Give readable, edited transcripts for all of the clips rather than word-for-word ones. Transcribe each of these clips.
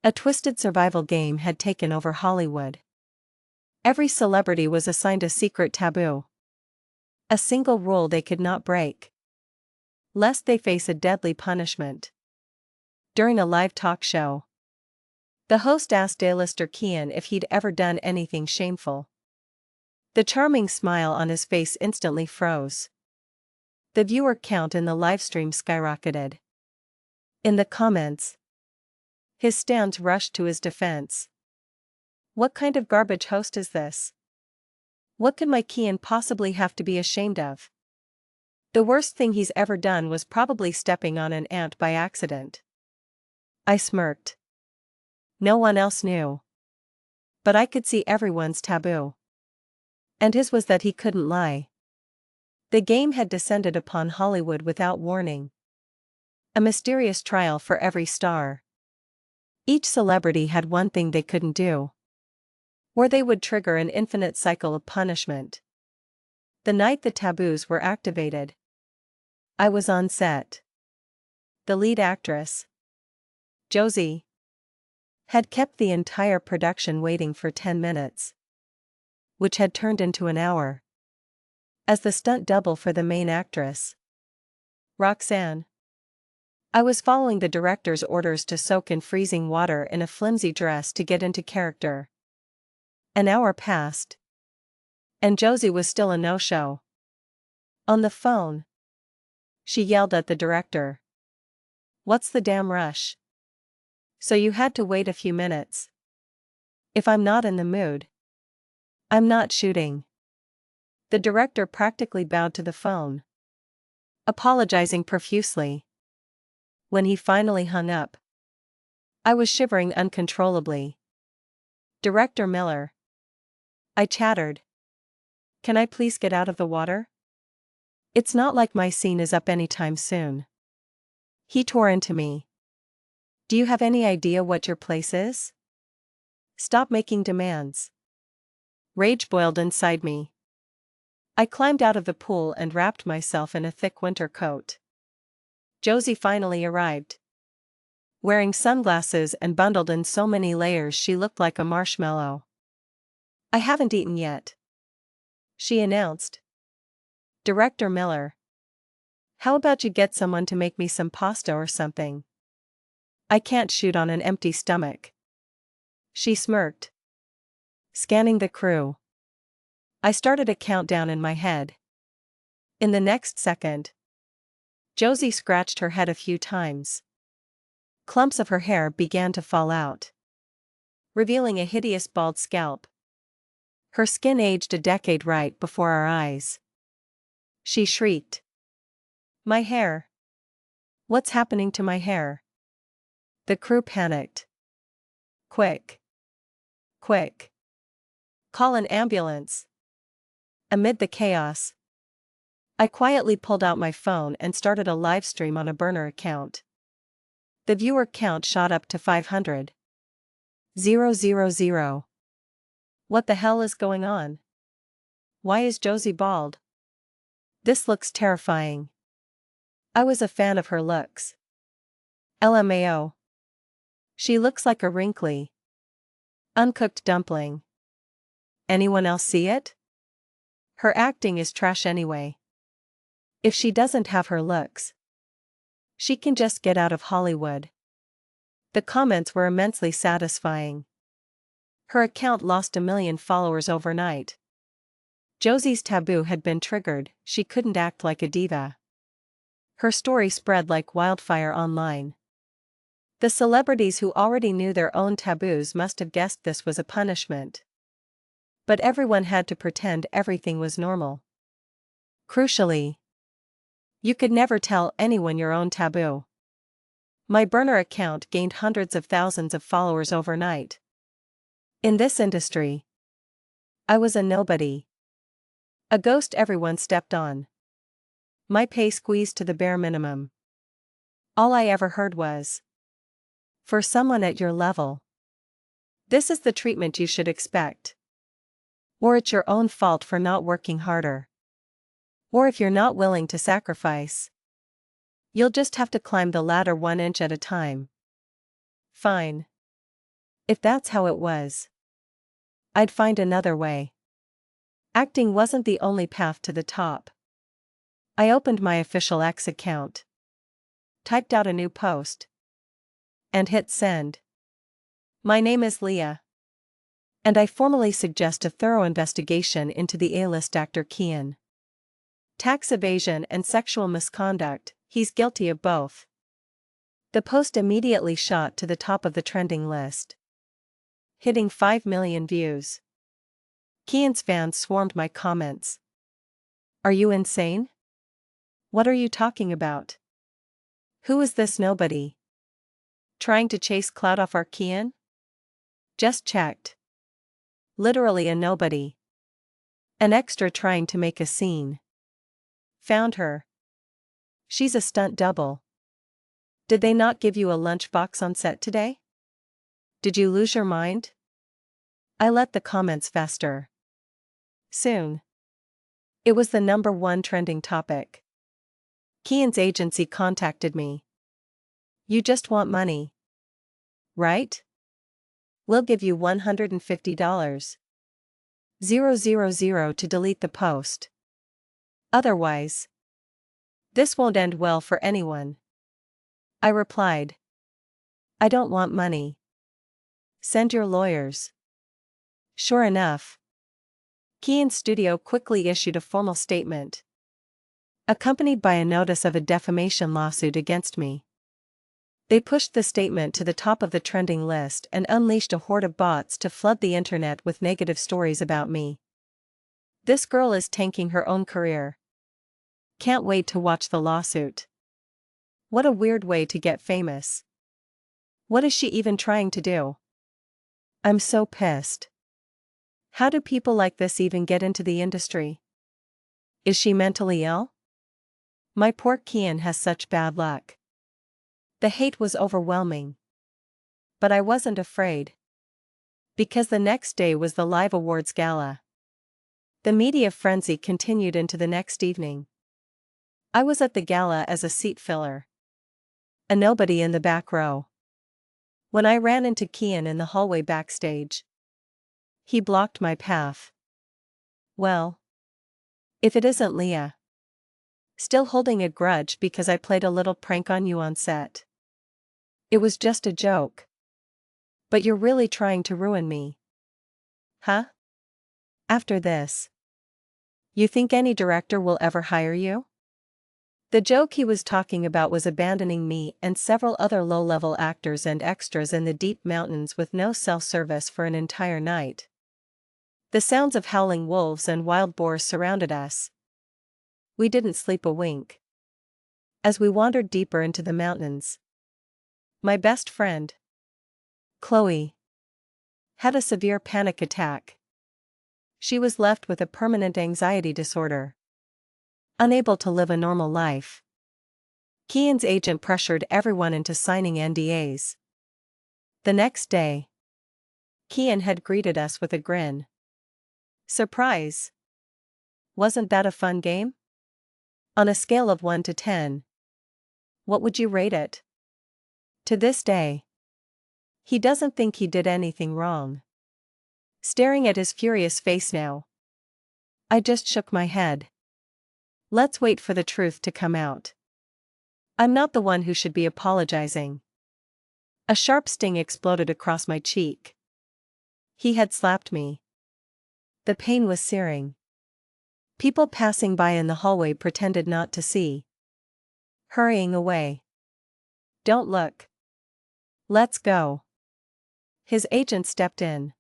A twisted survival game had taken over Hollywood. Every celebrity was assigned a secret taboo. A single rule they could not break, lest they face a deadly punishment. During a live talk show, the host asked A-lister Kian if he'd ever done anything shameful. The charming smile on his face instantly froze. The viewer count in the livestream skyrocketed. In the comments, his stans rushed to his defense. What kind of garbage host is this? What could my Kian possibly have to be ashamed of? The worst thing he's ever done was probably stepping on an ant by accident. I smirked. No one else knew. But I could see everyone's taboo. And his was that he couldn't lie. The game had descended upon Hollywood without warning. A mysterious trial for every star. Each celebrity had one thing they couldn't do, or they would trigger an infinite cycle of punishment. The night the taboos were activated, I was on set. The lead actress, Josie, had kept the entire production waiting for 10 minutes, which had turned into an hour. As the stunt double for the main actress, Roxanne, I was following the director's orders to soak in freezing water in a flimsy dress to get into character. An hour passed, and Josie was still a no-show. On the phone, she yelled at the director. "What's the damn rush? So you had to wait a few minutes. If I'm not in the mood, I'm not shooting." The director practically bowed to the phone, apologizing profusely. When he finally hung up, I was shivering uncontrollably. "Director Miller," I chattered. "Can I please get out of the water? It's not like my scene is up anytime soon." He tore into me. "Do you have any idea what your place is? Stop making demands." Rage boiled inside me. I climbed out of the pool and wrapped myself in a thick winter coat. Josie finally arrived. Wearing sunglasses and bundled in so many layers she looked like a marshmallow. "I haven't eaten yet," she announced. "Director Miller, how about you get someone to make me some pasta or something? I can't shoot on an empty stomach." She smirked, scanning the crew. I started a countdown in my head. In the next second, Josie scratched her head a few times. Clumps of her hair began to fall out, revealing a hideous bald scalp. Her skin aged a decade right before our eyes. She shrieked. "My hair! What's happening to my hair?" The crew panicked. "Quick! Quick! Call an ambulance!" Amid the chaos, I quietly pulled out my phone and started a live stream on a burner account. The viewer count shot up to 500. 000. What the hell is going on? Why is Josie bald? This looks terrifying. I was a fan of her looks. LMAO. She looks like a wrinkly, uncooked dumpling. Anyone else see it? Her acting is trash anyway. If she doesn't have her looks, she can just get out of Hollywood. The comments were immensely satisfying. Her account lost 1 million followers overnight. Josie's taboo had been triggered, she couldn't act like a diva. Her story spread like wildfire online. The celebrities who already knew their own taboos must have guessed this was a punishment. But everyone had to pretend everything was normal. Crucially, you could never tell anyone your own taboo. My burner account gained hundreds of thousands of followers overnight. In this industry, I was a nobody. A ghost everyone stepped on. My pay squeezed to the bare minimum. All I ever heard was, "For someone at your level, this is the treatment you should expect." Or it's your own fault for not working harder. Or if you're not willing to sacrifice, you'll just have to climb the ladder 1 inch at a time. Fine. If that's how it was, I'd find another way. Acting wasn't the only path to the top. I opened my official X account, typed out a new post, and hit send. My name is Leah, and I formally suggest a thorough investigation into the A-list actor Kian. Tax evasion and sexual misconduct, he's guilty of both. The post immediately shot to the top of the trending list, hitting 5 million views. Kian's fans swarmed my comments. Are you insane? What are you talking about? Who is this nobody? Trying to chase clout off our Kian? Just checked. Literally a nobody. An extra trying to make a scene. Found her. She's a stunt double. Did they not give you a lunchbox on set today? Did you lose your mind? I let the comments fester. Soon, it was the #1 trending topic. Kian's agency contacted me. You just want money, right? We'll give you $150,000 to delete the post. Otherwise, this won't end well for anyone. I replied. I don't want money. Send your lawyers. Sure enough, Kian's studio quickly issued a formal statement, accompanied by a notice of a defamation lawsuit against me. They pushed the statement to the top of the trending list and unleashed a horde of bots to flood the internet with negative stories about me. This girl is tanking her own career. Can't wait to watch the lawsuit. What a weird way to get famous. What is she even trying to do? I'm so pissed. How do people like this even get into the industry? Is she mentally ill? My poor Kian has such bad luck. The hate was overwhelming. But I wasn't afraid. Because the next day was the Live Awards Gala. The media frenzy continued into the next evening. I was at the gala as a seat filler. A nobody in the back row. When I ran into Kian in the hallway backstage, he blocked my path. Well, if it isn't Leah. Still holding a grudge because I played a little prank on you on set. It was just a joke. But you're really trying to ruin me. Huh? After this, you think any director will ever hire you? The joke he was talking about was abandoning me and several other low-level actors and extras in the deep mountains with no cell service for an entire night. The sounds of howling wolves and wild boars surrounded us. We didn't sleep a wink. As we wandered deeper into the mountains, my best friend, Chloe, had a severe panic attack. She was left with a permanent anxiety disorder, unable to live a normal life. Kian's agent pressured everyone into signing NDAs. The next day, Kian had greeted us with a grin. Surprise! Wasn't that a fun game? On a scale of 1 to 10, what would you rate it? To this day, he doesn't think he did anything wrong. Staring at his furious face now, I just shook my head. Let's wait for the truth to come out. I'm not the one who should be apologizing. A sharp sting exploded across my cheek. He had slapped me. The pain was searing. People passing by in the hallway pretended not to see, hurrying away. Don't look. Let's go. His agent stepped in,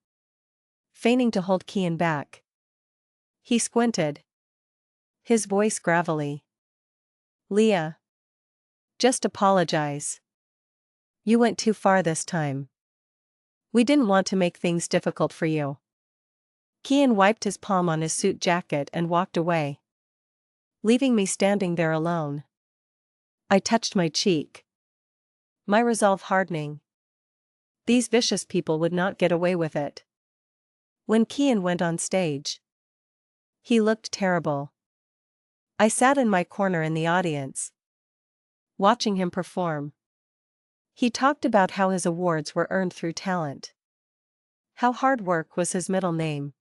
feigning to hold Kian back. He squinted, his voice gravelly. Leah. Just apologize. You went too far this time. We didn't want to make things difficult for you. Kian wiped his palm on his suit jacket and walked away, leaving me standing there alone. I touched my cheek, my resolve hardening. These vicious people would not get away with it. When Kian went on stage, he looked terrible. I sat in my corner in the audience, watching him perform. He talked about how his awards were earned through talent. How hard work was his middle name.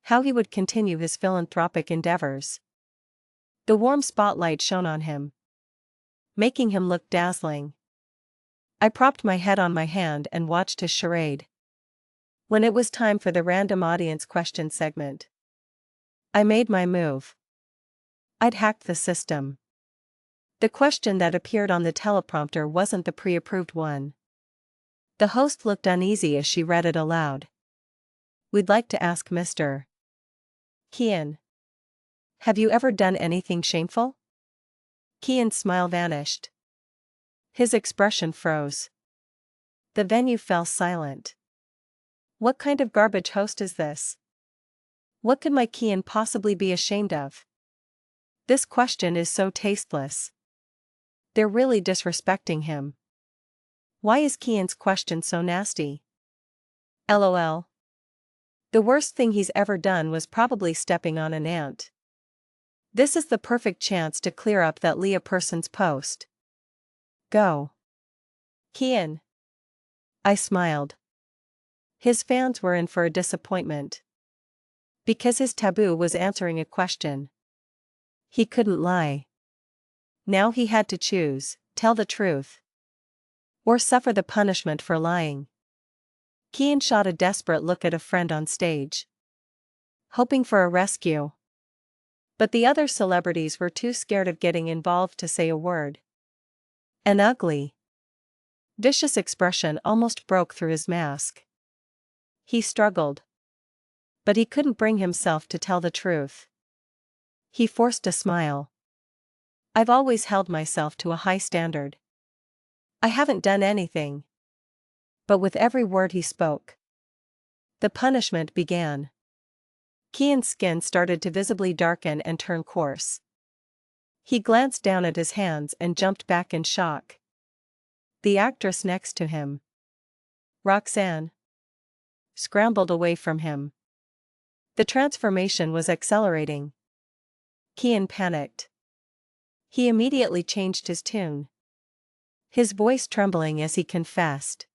How he would continue his philanthropic endeavors. The warm spotlight shone on him, making him look dazzling. I propped my head on my hand and watched his charade. When it was time for the random audience question segment, I made my move. I'd hacked the system. The question that appeared on the teleprompter wasn't the pre-approved one. The host looked uneasy as she read it aloud. We'd like to ask Mr. Kian. Have you ever done anything shameful? Kian's smile vanished. His expression froze. The venue fell silent. What kind of garbage host is this? What could my Kian possibly be ashamed of? This question is so tasteless. They're really disrespecting him. Why is Kian's question so nasty? LOL. The worst thing he's ever done was probably stepping on an ant. This is the perfect chance to clear up that Leah person's post. Go. Kian. I smiled. His fans were in for a disappointment. Because his taboo was answering a question. He couldn't lie. Now he had to choose, tell the truth, or suffer the punishment for lying. Kian shot a desperate look at a friend on stage, hoping for a rescue. But the other celebrities were too scared of getting involved to say a word. An ugly, vicious expression almost broke through his mask. He struggled. But he couldn't bring himself to tell the truth. He forced a smile. I've always held myself to a high standard. I haven't done anything. But with every word he spoke, the punishment began. Kian's skin started to visibly darken and turn coarse. He glanced down at his hands and jumped back in shock. The actress next to him, Roxanne, scrambled away from him. The transformation was accelerating. Kian panicked. He immediately changed his tune, his voice trembling as he confessed.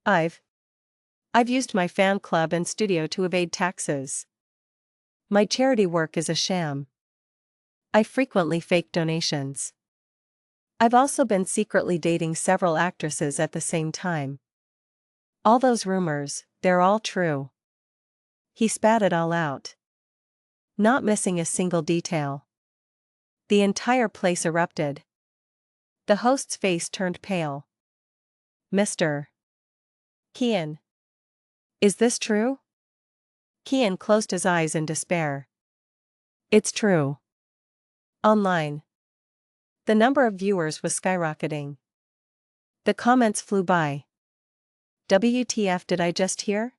I've used my fan club and studio to evade taxes. My charity work is a sham. I frequently fake donations. I've also been secretly dating several actresses at the same time. All those rumors, they're all true. He spat it all out, not missing a single detail. The entire place erupted. The host's face turned pale. Mr. Kian. Is this true? Kian closed his eyes in despair. It's true. Online, the number of viewers was skyrocketing. The comments flew by. WTF did I just hear?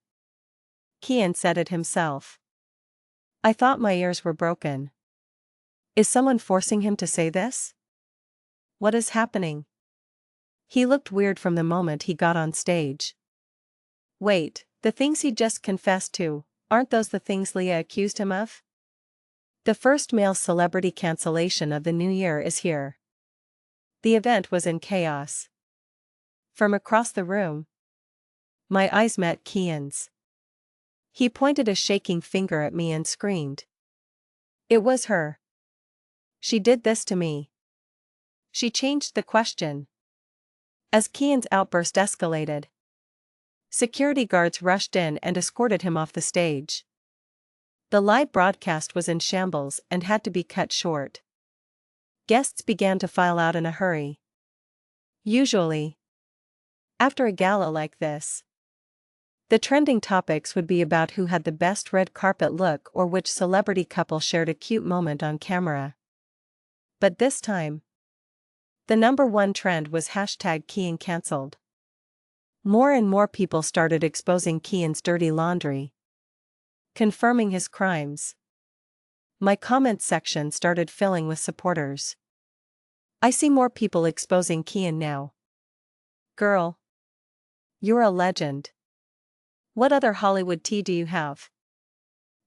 Kian said it himself. I thought my ears were broken. Is someone forcing him to say this? What is happening? He looked weird from the moment he got on stage. Wait, the things he just confessed to, aren't those the things Leah accused him of? The first male celebrity cancellation of the new year is here. The event was in chaos. From across the room, my eyes met Kian's. He pointed a shaking finger at me and screamed. It was her. She did this to me. She changed the question. As Kian's outburst escalated, security guards rushed in and escorted him off the stage. The live broadcast was in shambles and had to be cut short. Guests began to file out in a hurry. Usually, after a gala like this, the trending topics would be about who had the best red carpet look or which celebrity couple shared a cute moment on camera. But this time, the #1 trend was #Kian cancelled. More and more people started exposing Kian's dirty laundry, confirming his crimes. My comment section started filling with supporters. I see more people exposing Kian now. Girl, you're a legend. What other Hollywood tea do you have?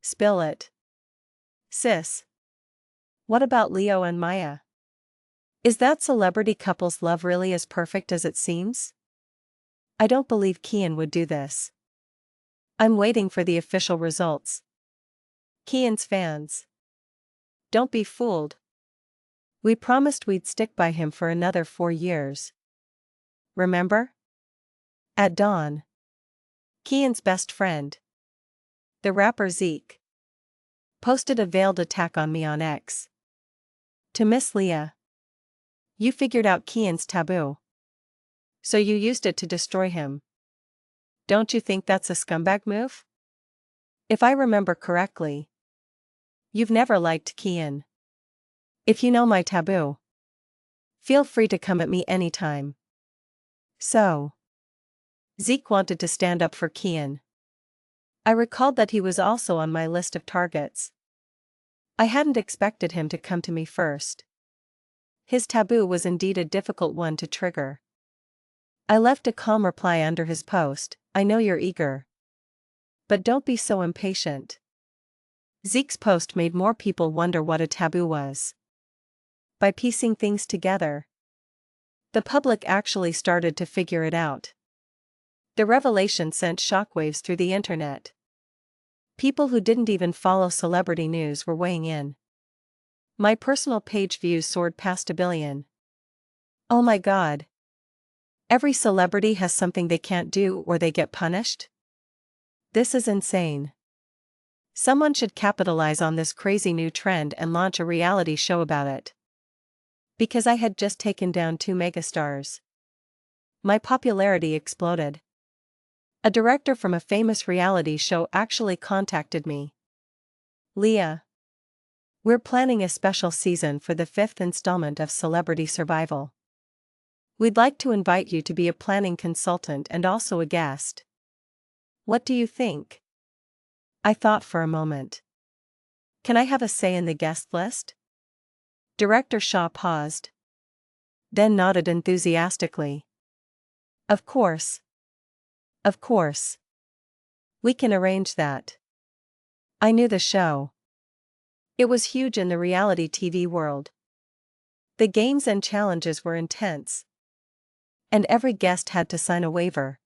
Spill it. Sis. What about Leo and Maya? Is that celebrity couple's love really as perfect as it seems? I don't believe Kian would do this. I'm waiting for the official results. Kian's fans. Don't be fooled. We promised we'd stick by him for another 4 years. Remember? At dawn. Kian's best friend, the rapper Zeke, posted a veiled attack on me on X. To Miss Leah. You figured out Kian's taboo. So you used it to destroy him. Don't you think that's a scumbag move? If I remember correctly, you've never liked Kian. If you know my taboo, feel free to come at me anytime. So, Zeke wanted to stand up for Kian. I recalled that he was also on my list of targets. I hadn't expected him to come to me first. His taboo was indeed a difficult one to trigger. I left a calm reply under his post. I know you're eager. But don't be so impatient. Zeke's post made more people wonder what a taboo was. By piecing things together, the public actually started to figure it out. The revelation sent shockwaves through the internet. People who didn't even follow celebrity news were weighing in. My personal page views soared past 1 billion. Oh my god. Every celebrity has something they can't do or they get punished? This is insane. Someone should capitalize on this crazy new trend and launch a reality show about it. Because I had just taken down 2 megastars. My popularity exploded. A director from a famous reality show actually contacted me. Leah. We're planning a special season for the 5th installment of Celebrity Survival. We'd like to invite you to be a planning consultant and also a guest. What do you think? I thought for a moment. Can I have a say in the guest list? Director Shaw paused, then nodded enthusiastically. Of course. Of course. We can arrange that. I knew the show. It was huge in the reality TV world. The games and challenges were intense. And every guest had to sign a waiver,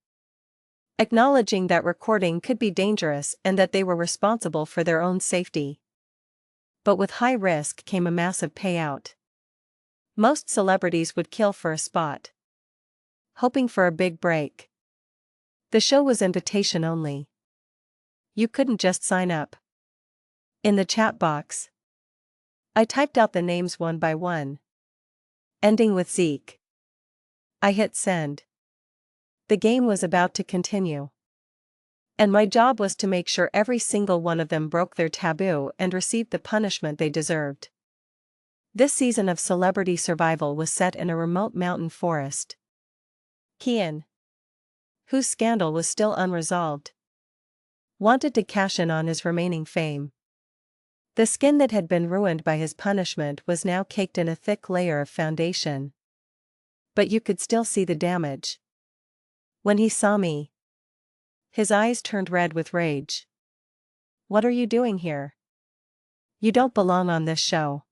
acknowledging that recording could be dangerous and that they were responsible for their own safety. But with high risk came a massive payout. Most celebrities would kill for a spot, hoping for a big break. The show was invitation only. You couldn't just sign up. In the chat box, I typed out the names one by one, ending with Zeke. I hit send. The game was about to continue. And my job was to make sure every single one of them broke their taboo and received the punishment they deserved. This season of Celebrity Survival was set in a remote mountain forest. Kian, whose scandal was still unresolved, wanted to cash in on his remaining fame. The skin that had been ruined by his punishment was now caked in a thick layer of foundation. But you could still see the damage. When he saw me, his eyes turned red with rage. What are you doing here? You don't belong on this show.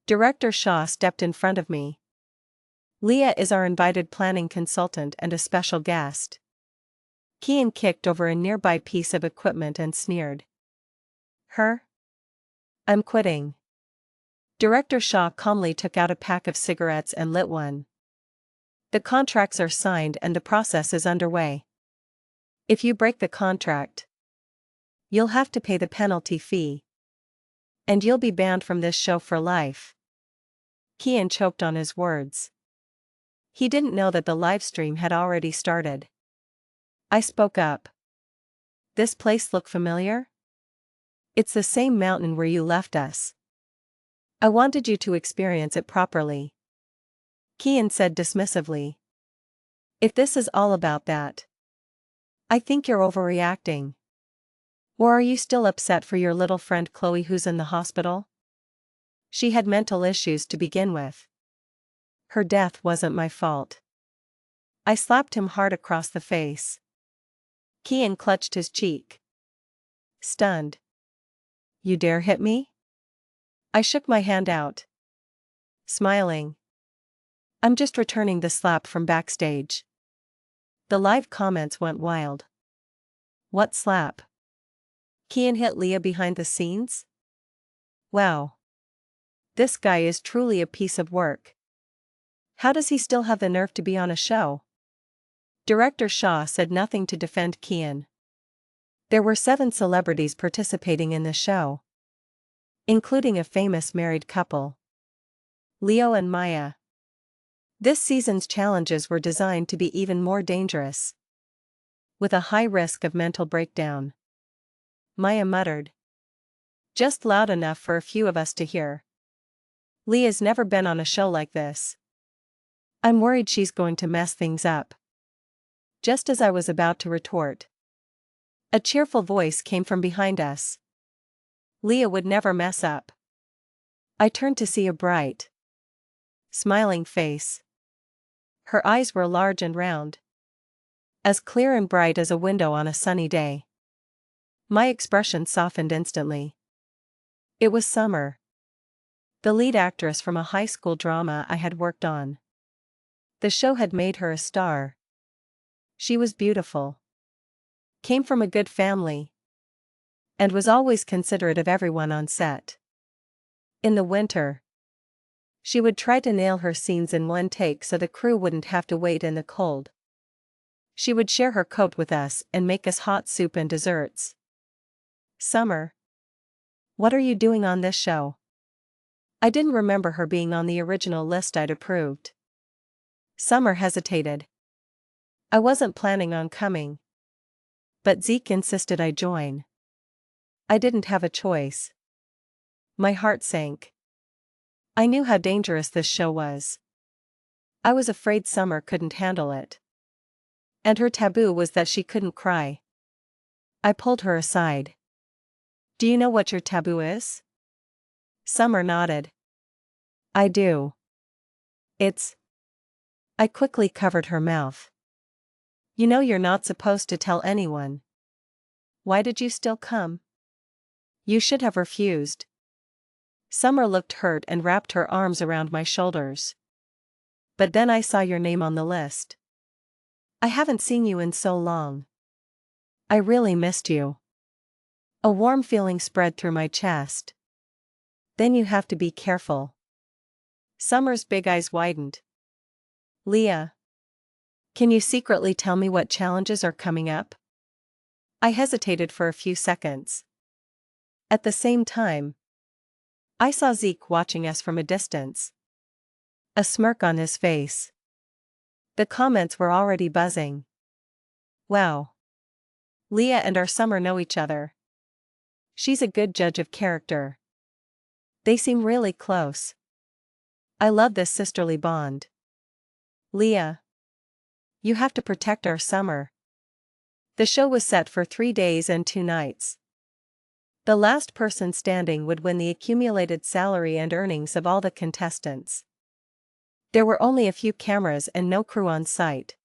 Director Shaw stepped in front of me. Leah is our invited planning consultant and a special guest. Kian kicked over a nearby piece of equipment and sneered. Her? I'm quitting. Director Shaw calmly took out a pack of cigarettes and lit one. The contracts are signed and the process is underway. If you break the contract, you'll have to pay the penalty fee. And you'll be banned from this show for life. Kian choked on his words. He didn't know that the live stream had already started. I spoke up. This place look familiar? It's the same mountain where you left us. I wanted you to experience it properly. Kian said dismissively. If this is all about that, I think you're overreacting. Or are you still upset for your little friend Chloe who's in the hospital? She had mental issues to begin with. Her death wasn't my fault. I slapped him hard across the face. Kian clutched his cheek. Stunned. You dare hit me? I shook my hand out, smiling. I'm just returning the slap from backstage. The live comments went wild. What slap? Kian hit Leah behind the scenes? Wow. This guy is truly a piece of work. How does he still have the nerve to be on a show? Director Shaw said nothing to defend Kian. There were 7 celebrities participating in the show, including a famous married couple, Leo and Maya. This season's challenges were designed to be even more dangerous, with a high risk of mental breakdown. Maya muttered, just loud enough for a few of us to hear. Leah's never been on a show like this. I'm worried she's going to mess things up. Just as I was about to retort, a cheerful voice came from behind us. Leah would never mess up. I turned to see a bright, smiling face. Her eyes were large and round, as clear and bright as a window on a sunny day. My expression softened instantly. It was Summer, the lead actress from a high school drama I had worked on. The show had made her a star. She was beautiful, came from a good family, and was always considerate of everyone on set. In the winter, she would try to nail her scenes in one take so the crew wouldn't have to wait in the cold. She would share her coat with us and make us hot soup and desserts. Summer, what are you doing on this show? I didn't remember her being on the original list I'd approved. Summer hesitated. I wasn't planning on coming, but Zeke insisted I join. I didn't have a choice. My heart sank. I knew how dangerous this show was. I was afraid Summer couldn't handle it. And her taboo was that she couldn't cry. I pulled her aside. Do you know what your taboo is? Summer nodded. I do. I quickly covered her mouth. You know you're not supposed to tell anyone. Why did you still come? You should have refused. Summer looked hurt and wrapped her arms around my shoulders. But then I saw your name on the list. I haven't seen you in so long. I really missed you. A warm feeling spread through my chest. Then you have to be careful. Summer's big eyes widened. Leah, can you secretly tell me what challenges are coming up? I hesitated for a few seconds. At the same time, I saw Zeke watching us from a distance, a smirk on his face. The comments were already buzzing. Wow. Leah and our Summer know each other. She's a good judge of character. They seem really close. I love this sisterly bond. Leah, you have to protect our Summer. The show was set for 3 days and 2 nights. The last person standing would win the accumulated salary and earnings of all the contestants. There were only a few cameras and no crew on site,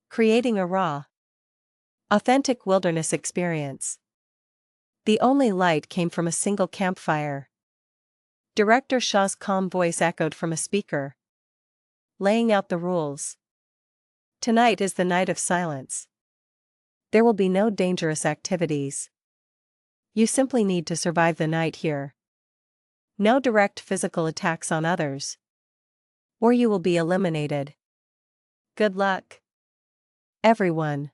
creating a raw, authentic wilderness experience. The only light came from a single campfire. Director Shaw's calm voice echoed from a speaker, laying out the rules. Tonight is the night of silence. There will be no dangerous activities. You simply need to survive the night here. No direct physical attacks on others, or you will be eliminated. Good luck, everyone.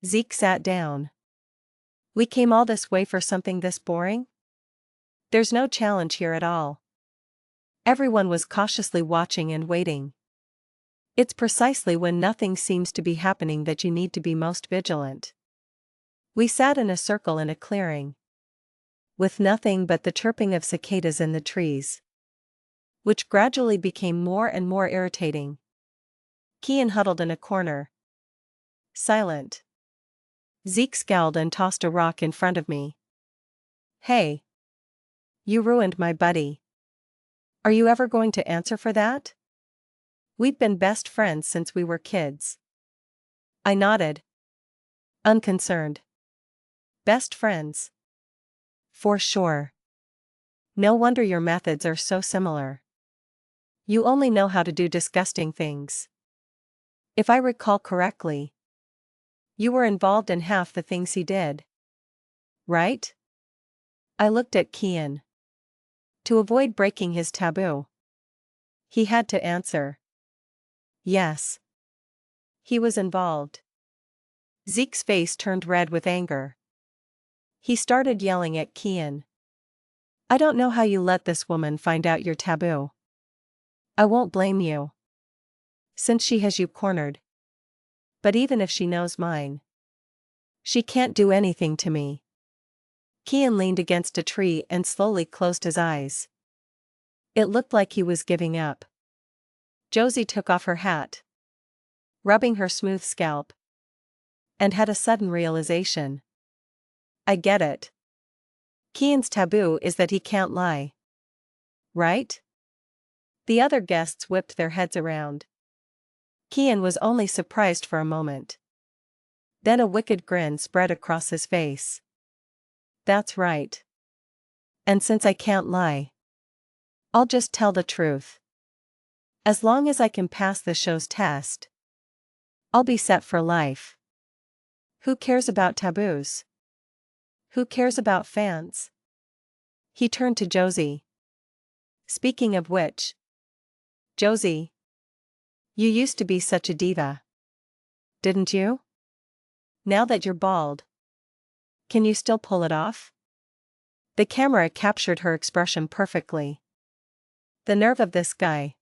Zeke sat down. We came all this way for something this boring? There's no challenge here at all. Everyone was cautiously watching and waiting. It's precisely when nothing seems to be happening that you need to be most vigilant. We sat in a circle in a clearing, with nothing but the chirping of cicadas in the trees, which gradually became more and more irritating. Kian huddled in a corner, silent. Zeke scowled and tossed a rock in front of me. Hey! You ruined my buddy. Are you ever going to answer for that? We've been best friends since we were kids. I nodded, unconcerned. Best friends? For sure. No wonder your methods are so similar. You only know how to do disgusting things. If I recall correctly, You were involved in half the things he did. Right? I looked at Kian. To avoid breaking his taboo, he had to answer. Yes. He was involved. Zeke's face turned red with anger. He started yelling at Kian. I don't know how you let this woman find out your taboo. I won't blame you, since she has you cornered. But even if she knows mine, she can't do anything to me. Kian leaned against a tree and slowly closed his eyes. It looked like he was giving up. Josie took off her hat, rubbing her smooth scalp, and had a sudden realization. I get it. Kian's taboo is that he can't lie. Right? The other guests whipped their heads around. Kian was only surprised for a moment. Then a wicked grin spread across his face. That's right. And since I can't lie, I'll just tell the truth. As long as I can pass the show's test, I'll be set for life. Who cares about taboos? Who cares about fans? He turned to Josie. Speaking of which, Josie, you used to be such a diva. Didn't you? Now that you're bald, can you still pull it off? The camera captured her expression perfectly. The nerve of this guy.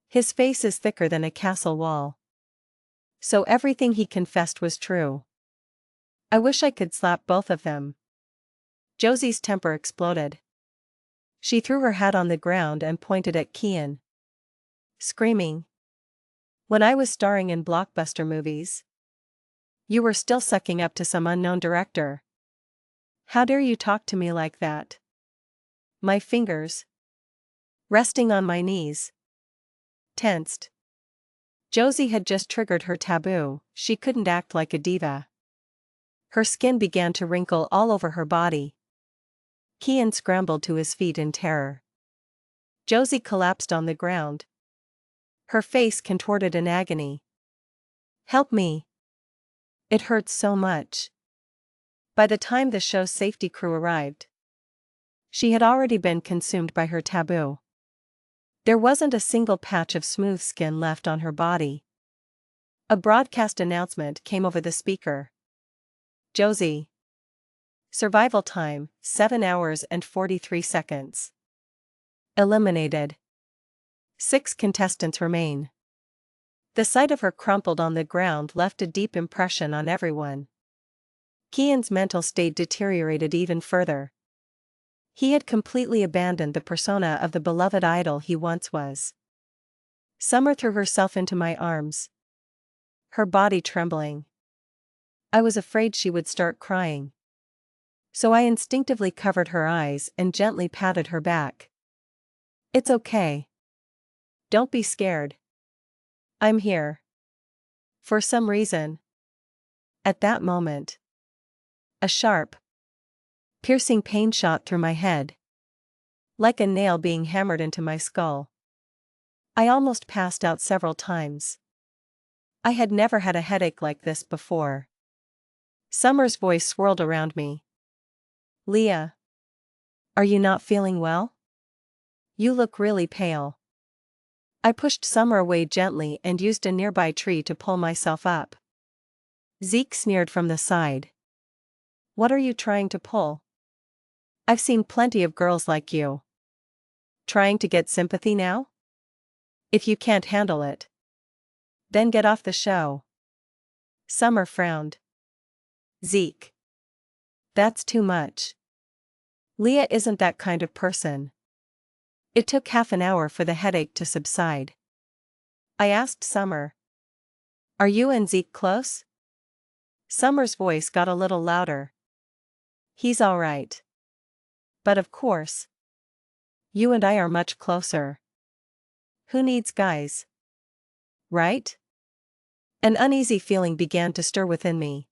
His face is thicker than a castle wall. So everything he confessed was true. I wish I could slap both of them. Josie's temper exploded. She threw her hat on the ground and pointed at Kian, screaming. When I was starring in blockbuster movies, you were still sucking up to some unknown director. How dare you talk to me like that? My fingers, resting on my knees, tensed. Josie had just triggered her taboo. She couldn't act like a diva. Her skin began to wrinkle all over her body. Kian scrambled to his feet in terror. Josie collapsed on the ground. Her face contorted in agony. Help me. It hurts so much. By the time the show's safety crew arrived, she had already been consumed by her taboo. There wasn't a single patch of smooth skin left on her body. A broadcast announcement came over the speaker. Josie. Survival time, 7 hours and 43 seconds. Eliminated. 6 contestants remain. The sight of her crumpled on the ground left a deep impression on everyone. Kian's mental state deteriorated even further. He had completely abandoned the persona of the beloved idol he once was. Summer threw herself into my arms, her body trembling. I was afraid she would start crying, so I instinctively covered her eyes and gently patted her back. It's okay. Don't be scared. I'm here. For some reason. At that moment, a sharp, piercing pain shot through my head, like a nail being hammered into my skull. I almost passed out several times. I had never had a headache like this before. Summer's voice swirled around me. Leah, are you not feeling well? You look really pale. I pushed Summer away gently and used a nearby tree to pull myself up. Zeke sneered from the side. What are you trying to pull? I've seen plenty of girls like you. Trying to get sympathy now? If you can't handle it, then get off the show. Summer frowned. Zeke. That's too much. Leah isn't that kind of person. It took half an hour for the headache to subside. I asked Summer. Are you and Zeke close? Summer's voice got a little louder. He's all right. But of course, you and I are much closer. Who needs guys? Right? An uneasy feeling began to stir within me.